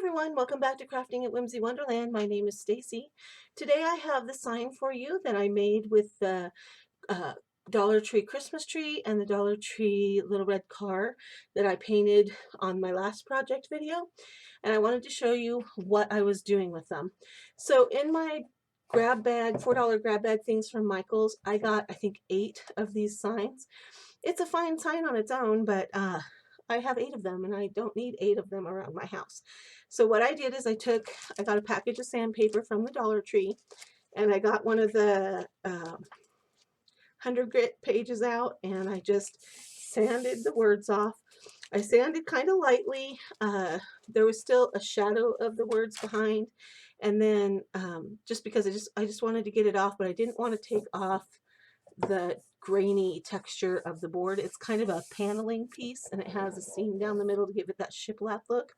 everyone, welcome back to Crafting at Whimsy Wonderland. My name is Stacy. Today I have the sign for you that I made with the uh, Dollar Tree Christmas tree and the Dollar Tree little red car that I painted on my last project video. And I wanted to show you what I was doing with them. So in my grab bag, $4 grab bag things from Michael's, I got I think 8 of these signs. It's a fine sign on its own, but I have 8 of them and I don't need 8 of them around my house. So what I did is I got a package of sandpaper from the Dollar Tree, and I got one of the 100 grit pages out, and I just sanded the words off. I sanded kind of lightly. There was still a shadow of the words behind, and then just because I just wanted to get it off, but I didn't want to take off the grainy texture of the board. It's kind of a paneling piece, and it has a seam down the middle to give it that shiplap look.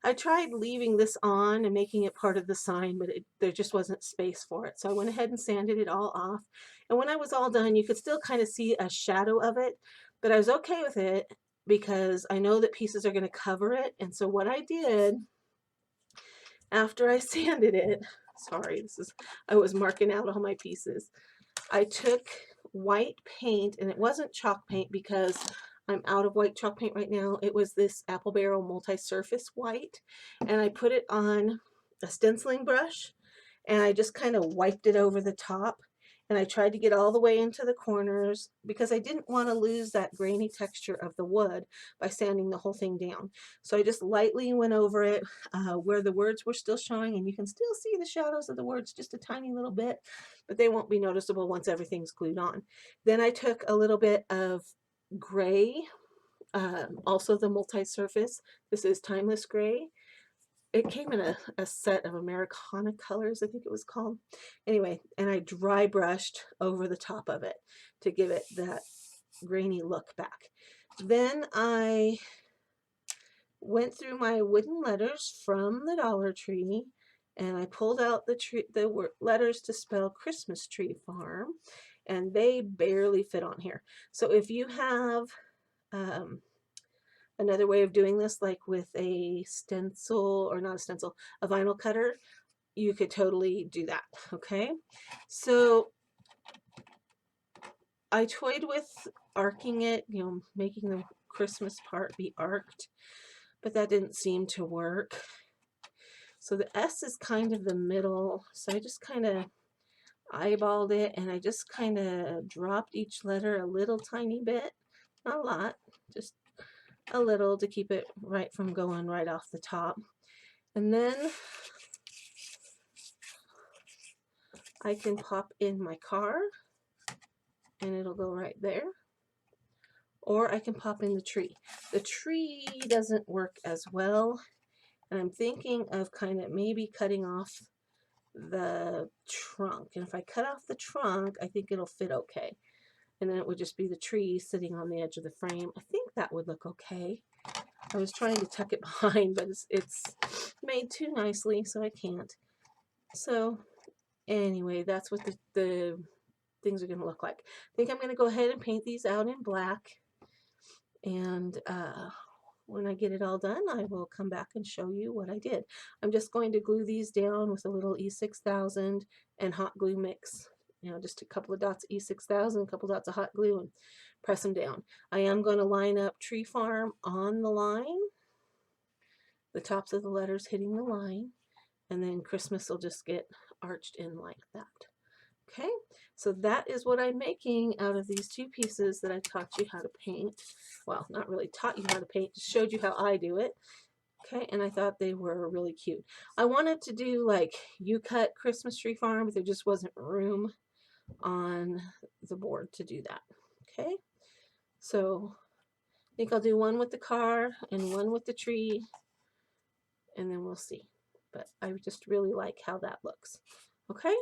I tried leaving this on and making it part of the sign, but there just wasn't space for it. So I went ahead and sanded it all off. And when I was all done, you could still kind of see a shadow of it, but I was okay with it because I know that pieces are going to cover it. And so what I did after I sanded it, sorry, I was marking out all my pieces. I took white paint, and it wasn't chalk paint because I'm out of white chalk paint right now. It was this Apple Barrel multi-surface white, and I put it on a stenciling brush, and I just kind of wiped it over the top, and I tried to get all the way into the corners because I didn't want to lose that grainy texture of the wood by sanding the whole thing down. So I just lightly went over it where the words were still showing, and you can still see the shadows of the words just a tiny little bit, but they won't be noticeable once everything's glued on. Then I took a little bit of gray, also the multi-surface. This is Timeless Gray. It came in a set of Americana colors, I think it was called. Anyway, and I dry brushed over the top of it to give it that grainy look back. Then I went through my wooden letters from the Dollar Tree, and I pulled out the letters to spell Christmas Tree Farm, and they barely fit on here. So if you have another way of doing this, like with a stencil, or not a stencil, a vinyl cutter, you could totally do that, okay? So I toyed with arcing it, making the Christmas part be arced, but that didn't seem to work. So the S is kind of the middle, so I just kind of eyeballed it, and I just kind of dropped each letter a little tiny bit, not a lot, just a little to keep it right from going right off the top. And then I can pop in my car, and it'll go right there. Or I can pop in the tree. The tree doesn't work as well, and I'm thinking of kind of maybe cutting off the trunk. And if I cut off the trunk, I think it'll fit okay. And then it would just be the tree sitting on the edge of the frame. I think that would look okay. I was trying to tuck it behind, but it's made too nicely, so I can't. So anyway, that's what the things are going to look like. I think I'm going to go ahead and paint these out in black, and when I get it all done, I will come back and show you what I did. I'm just going to glue these down with a little E6000 and hot glue mix. Just a couple of dots of E6000, a couple dots of hot glue, and press them down. I am going to line up Tree Farm on the line, the tops of the letters hitting the line, and then Christmas will just get arched in like that. Okay, so that is what I'm making out of these 2 pieces that I taught you how to paint. Well, not really taught you how to paint, just showed you how I do it. Okay, and I thought they were really cute. I wanted to do like You Cut Christmas Tree Farm, but there just wasn't room on the board to do that. Okay, so I think I'll do one with the car and one with the tree, and then we'll see. But I just really like how that looks. Okay,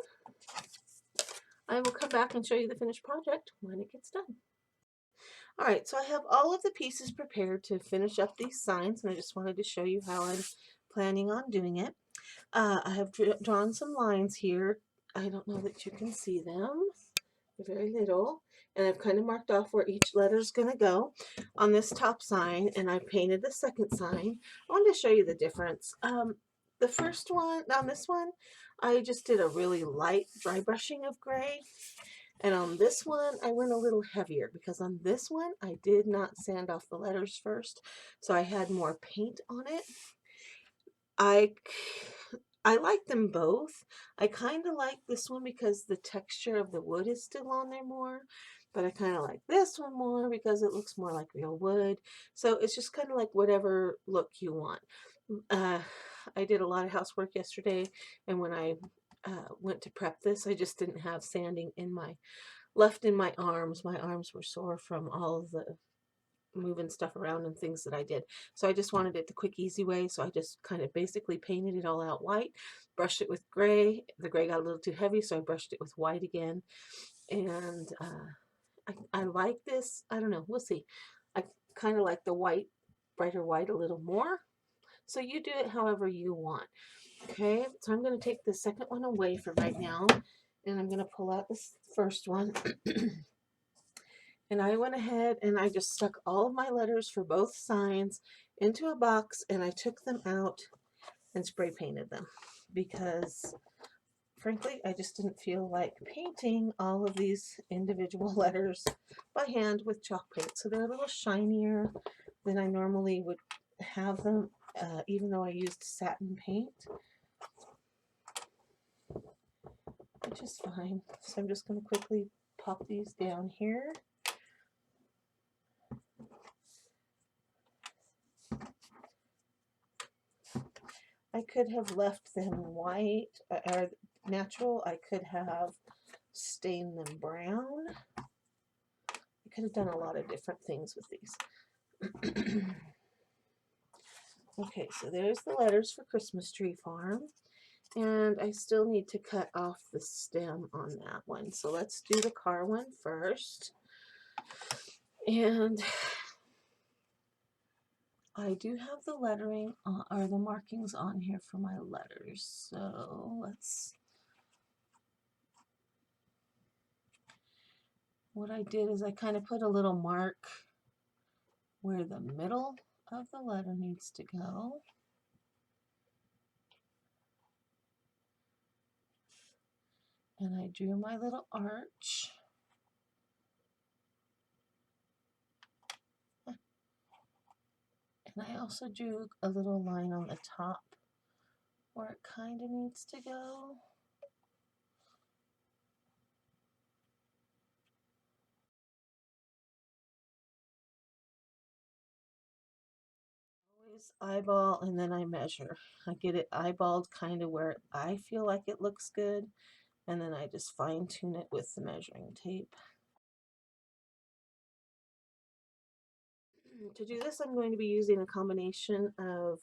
I will come back and show you the finished project when it gets done. Alright, so I have all of the pieces prepared to finish up these signs, and I just wanted to show you how I'm planning on doing it. I have drawn some lines here. I don't know that you can see them. very little, and I've kind of marked off where each letter is going to go on this top sign, and I painted the second sign. I wanted to show you the difference. The first one, on this one, I just did a really light dry brushing of gray, and on this one, I went a little heavier because on this one, I did not sand off the letters first, so I had more paint on it. I I like them both. I kind of like this one because the texture of the wood is still on there more, but I kind of like this one more because it looks more like real wood. So it's just kind of like whatever look you want. Uh, I did a lot of housework yesterday, and when I went to prep this, I just didn't have sanding in my left in my arms. My arms were sore from all of the moving stuff around and things that I did. So I just wanted it the quick, easy way. So I just kind of basically painted it all out white, brushed it with gray. The gray got a little too heavy, so I brushed it with white again. And I like this. I don't know. We'll see. I kind of like the white, brighter white a little more. So you do it however you want. Okay, so I'm going to take the second one away for right now. And I'm going to pull out this first one. And I went ahead and I just stuck all of my letters for both signs into a box, and I took them out and spray painted them because frankly I just didn't feel like painting all of these individual letters by hand with chalk paint. So they're a little shinier than I normally would have them, even though I used satin paint, which is fine. So I'm just going to quickly pop these down here. I could have left them white or natural. I could have stained them brown. I could have done a lot of different things with these. Okay, so there's the letters for Christmas Tree Farm. And I still need to cut off the stem on that one. So let's do the car one first. And I do have the lettering or the markings on here for my letters. So what I did is I kind of put a little mark where the middle of the letter needs to go. And I drew my little arch. And I also drew a little line on the top where it kind of needs to go. Always eyeball and then I measure. I get it eyeballed kind of where I feel like it looks good, and then I just fine tune it with the measuring tape. To do this, I'm going to be using a combination of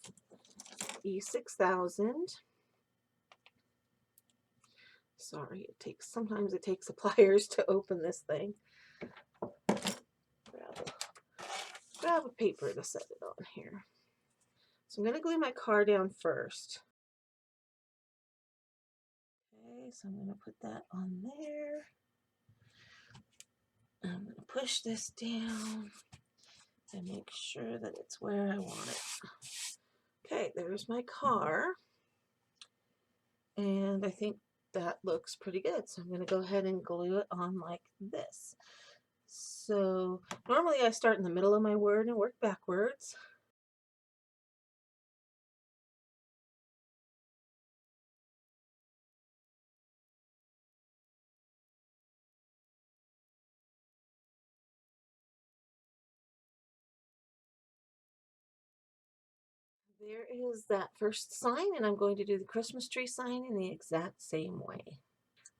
E6000. Sorry, sometimes it takes pliers to open this thing. Grab a paper to set it on here. So I'm going to glue my car down first. Okay, so I'm going to put that on there. I'm going to push this down and make sure that it's where I want it. Okay, there's my car. And I think that looks pretty good. So I'm going to go ahead and glue it on like this. So normally I start in the middle of my word and work backwards. There is that first sign, and I'm going to do the Christmas tree sign in the exact same way.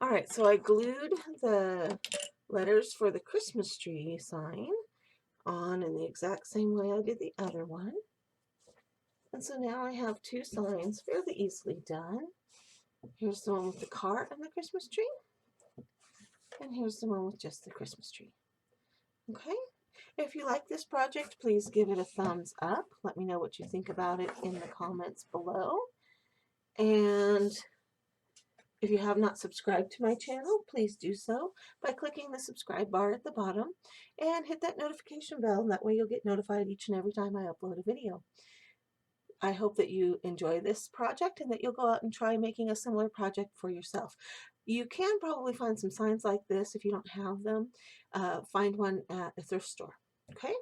All right, so I glued the letters for the Christmas tree sign on in the exact same way I did the other one. And so now I have two signs fairly easily done. Here's the one with the car and the Christmas tree. And here's the one with just the Christmas tree. Okay? If you like this project, please give it a thumbs up. Let me know what you think about it in the comments below. And If you have not subscribed to my channel, please do so by clicking the subscribe bar at the bottom and hit that notification bell. And that way you'll get notified each and every time I upload a video. I hope that you enjoy this project and that you'll go out and try making a similar project for yourself. You can probably find some signs like this if you don't have them. Find one at a thrift store. Okay?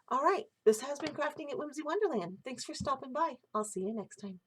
All right. This has been Crafting at Whimsy Wonderland. Thanks for stopping by. I'll see you next time.